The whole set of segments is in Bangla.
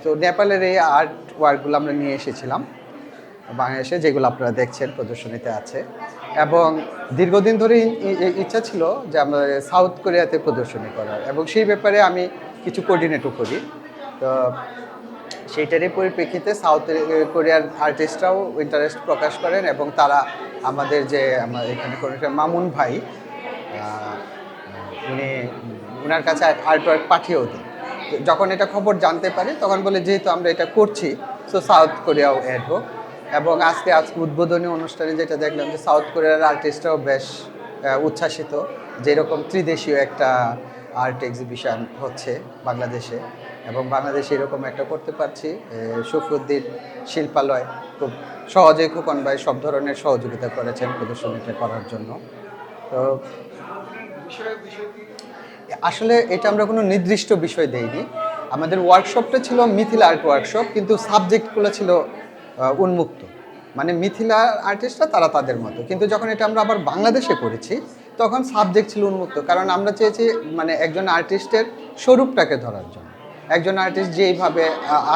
তো নেপালের এই আর্ট ওয়ার্কগুলো আমরা নিয়ে এসেছিলাম বাংলাদেশে, যেগুলো আপনারা দেখছেন প্রদর্শনীতে আছে। এবং দীর্ঘদিন ধরে ইচ্ছা ছিল যে আমরা সাউথ কোরিয়াতে প্রদর্শনী করার, এবং সেই ব্যাপারে আমি কিছু কোঅর্ডিনেটও করি। তো সেইটারই পরিপ্রেক্ষিতে সাউথ কোরিয়ার আর্টিস্টরাও ইন্টারেস্ট প্রকাশ করেন, এবং তারা আমাদের যে আমার এখানে মামুন ভাই, উনি ওনার কাছে আর্টওয়ার্ক পাঠিয়েও দেন। যখন এটা খবর জানতে পারি তখন বলে যেহেতু আমরা এটা করছি, সো সাউথ কোরিয়াও অ্যাড হোক। এবং আজকে উদ্বোধনী অনুষ্ঠানে যেটা দেখলাম যে সাউথ কোরিয়ার আর্টিস্টরাও বেশ উচ্ছ্বাসিত, যেরকম ত্রিদেশীয় একটা আর্ট এক্সিবিশন হচ্ছে বাংলাদেশে, এবং বাংলাদেশে এরকম একটা করতে পারছি। শফিউদ্দিন শিল্পালয় খুব সহজেই খোকন ভাই সব ধরনের সহযোগিতা করেছেন প্রদর্শনীটা করার জন্য। তো আসলে এটা আমরা কোনো নির্দিষ্ট বিষয় দেইনি। আমাদের ওয়ার্কশপটা ছিল মিথিলা আর্ট ওয়ার্কশপ, কিন্তু সাবজেক্টগুলো ছিল উন্মুক্ত, মানে মিথিলা আর্টিস্টরা তারা তাদের মতো। কিন্তু যখন এটা আমরা আবার বাংলাদেশে করেছি তখন সাবজেক্ট ছিল উন্মুক্ত, কারণ আমরা চেয়েছি মানে একজন আর্টিস্টের স্বরূপটাকে ধরার জন্য। একজন আর্টিস্ট যেইভাবে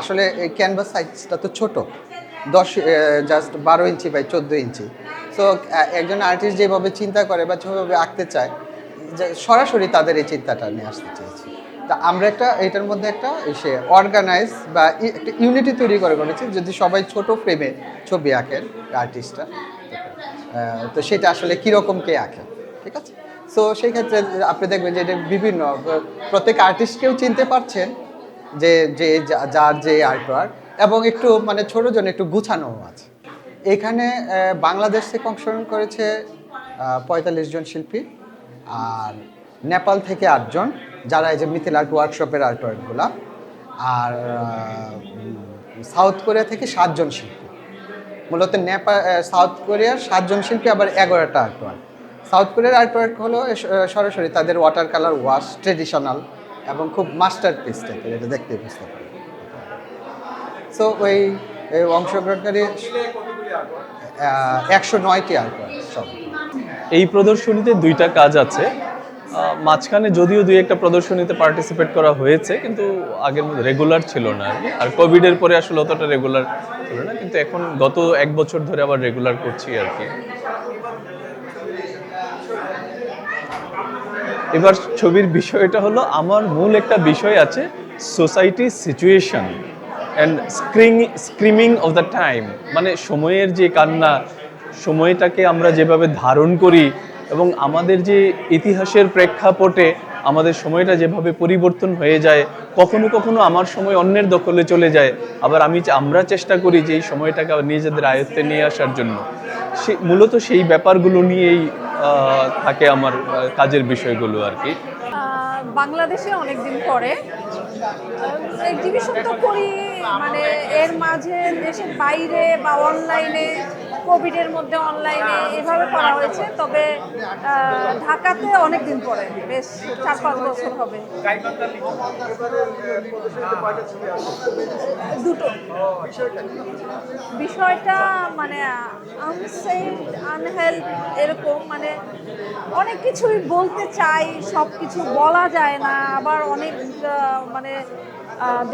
আসলে এই ক্যানভাস সাইজটা তো ছোট, just 12 inch by 14 inch. So একজন আর্টিস্ট যেভাবে চিন্তা করে বা যেভাবে আঁকতে চায়, সরাসরি তাদের এই চিন্তাটা নিয়ে আসতে চেয়েছি। তা আমরা এটার মধ্যে একটা অর্গানাইজ বা একটা ইউনিটি তৈরি করেছি, যদি সবাই ছোট ফ্রেমে ছবি আঁকেন আর্টিস্টরা, তো সেটা আসলে কীরকম কে আঁকে, ঠিক আছে। সো সেই ক্ষেত্রে আপনি দেখবেন যে এটা বিভিন্ন প্রত্যেক আর্টিস্টকেও চিনতে পারছেন যে যে যার যে আর্টওয়ার্ক, এবং একটু মানে ছোটোর জন্য একটু গুছানো আছে। এখানে বাংলাদেশ থেকে অংশগ্রহণ করেছে 45 জন শিল্পী, আর নেপাল থেকে 8 জন, যারা এই যে মিথিল আর্ট ওয়ার্কশপের আর্টওয়ার্কগুলো, আর সাউথ কোরিয়া থেকে 7 জন শিল্পী। মূলত সাউথ কোরিয়ার 7 জন শিল্পী, আবার 11টা আর্টওয়ার্ক। সাউথ কোরিয়ার আর্টওয়ার্ক হলো সরাসরি তাদের ওয়াটার কালার ওয়াশ, ট্রেডিশনাল এবং খুব মাস্টারপিস টাইপের, এটা দেখতে বুঝতে পারি। সো ওই অংশগ্রহণকারী 109টি আর্টওয়ার্ক সব। এই প্রদর্শনীতে 2টা কাজ আছে। মাঝখানে যদিও 2-1টা প্রদর্শনীতে পার্টিসিপেট করা হয়েছে, কিন্তু আগের মধ্যে রেগুলার ছিল না আর কোভিডের পরে আসলে অতটা রেগুলার ছিল না, কিন্তু এখন গত 1 বছর ধরে আবার রেগুলার করছি আর কি। এবার ছবির বিষয়টা হলো, আমার মূল একটা বিষয় আছে society situation and screaming of the time, মানে সময়ের যে কান্না, সময়টাকে আমরা যেভাবে ধারণ করি, এবং আমাদের যে ইতিহাসের প্রেক্ষাপটে আমাদের সময়টা যেভাবে পরিবর্তন হয়ে যায়, কখনো কখনো আমার সময় অন্যের দখলে চলে যায়, আবার আমরা চেষ্টা করি যে এই সময়টাকে নিজেদের আয়ত্তে নিয়ে আসার জন্য। মূলত সেই ব্যাপারগুলো নিয়েই থাকে আমার কাজের বিষয়গুলো আর কি। বাংলাদেশে অনেকদিন পরে এক্সিবিশন তো করি, মানে এর মাঝে দেশের বাইরে বা অনলাইনে, কোভিডের মধ্যে অনলাইনে এভাবে করা হয়েছে। তবে ঢাকাতে অনেকদিন পরে, বেশ 4-5 বছর হবে। 2টো। বিষয়টা মানে আনসেফ, আনহেলথ, এরকম মানে অনেক কিছুই বলতে চাই, সব কিছু বলা যায় না। আবার অনেক মানে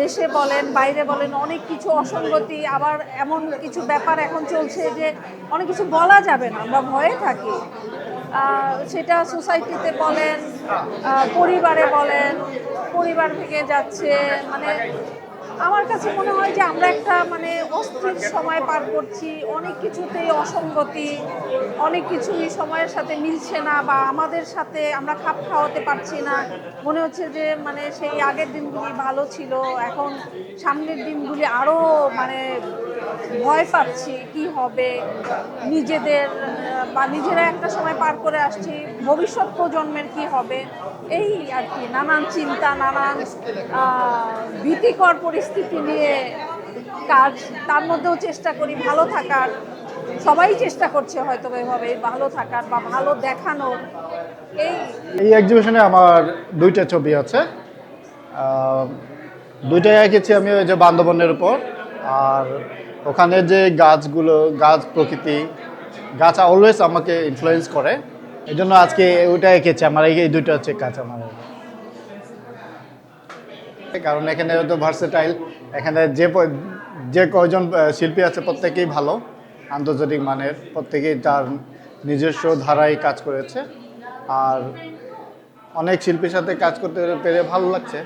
দেশে বলেন বাইরে বলেন অনেক কিছু অসঙ্গতি, আবার এমন কিছু ব্যাপার এখন চলছে যে অনেক কিছু বলা যাবে না, আমরা ভয়ে থাকি। সেটা সোসাইটিতে বলেন, পরিবারে বলেন, পরিবার ভেঙে যাচ্ছে। মানে আমার কাছে মনে হয় যে আমরা একটা মানে অস্থির সময় পার করছি, অনেক কিছুতেই অসঙ্গতি, অনেক কিছুই সময়ের সাথে মিলছে না, বা আমাদের সাথে আমরা খাপ খাওয়াতে পারছি না। মনে হচ্ছে যে মানে সেই আগের দিনগুলি ভালো ছিল, এখন সামনের দিনগুলি আরও মানে ভয় পাচ্ছি কি হবে নিজেদের, বা নিজেরা একটা সময় পার করে আসছি, ভবিষ্যৎ প্রজন্মের কি হবে, এই আর কি নানান চিন্তা, নানান ভীতিকর পরিস্থিতি নিয়ে কাজ। তার মধ্যেও চেষ্টা করি ভালো থাকার, সবাই চেষ্টা করছে হয়তো এভাবে ভালো থাকার বা ভালো দেখানোর। এই এক্সিবিশনে আমার 2টা ছবি আছে, 2টাই এঁকেছি আমি ওই যে বান্দরবনের উপর। আর ওখানে যে গাছগুলো, গাছ প্রকৃতি, গাছ অলওয়েজ আমাকে ইনফ্লুয়েন্স করে, এই জন্য আজকে ওইটা এঁকেছি। আমার এই 2টা হচ্ছে কাজ আমার, কারণ এখানে তো ভার্সেটাইল এখানে যে কয়জন শিল্পী আছে প্রত্যেকেই ভালো, আন্তর্জাতিক মানের, প্রত্যেকেই তার নিজস্ব ধারায় কাজ করেছে। আর অনেক শিল্পীর সাথে কাজ করতে পেরে ভালো লাগছে।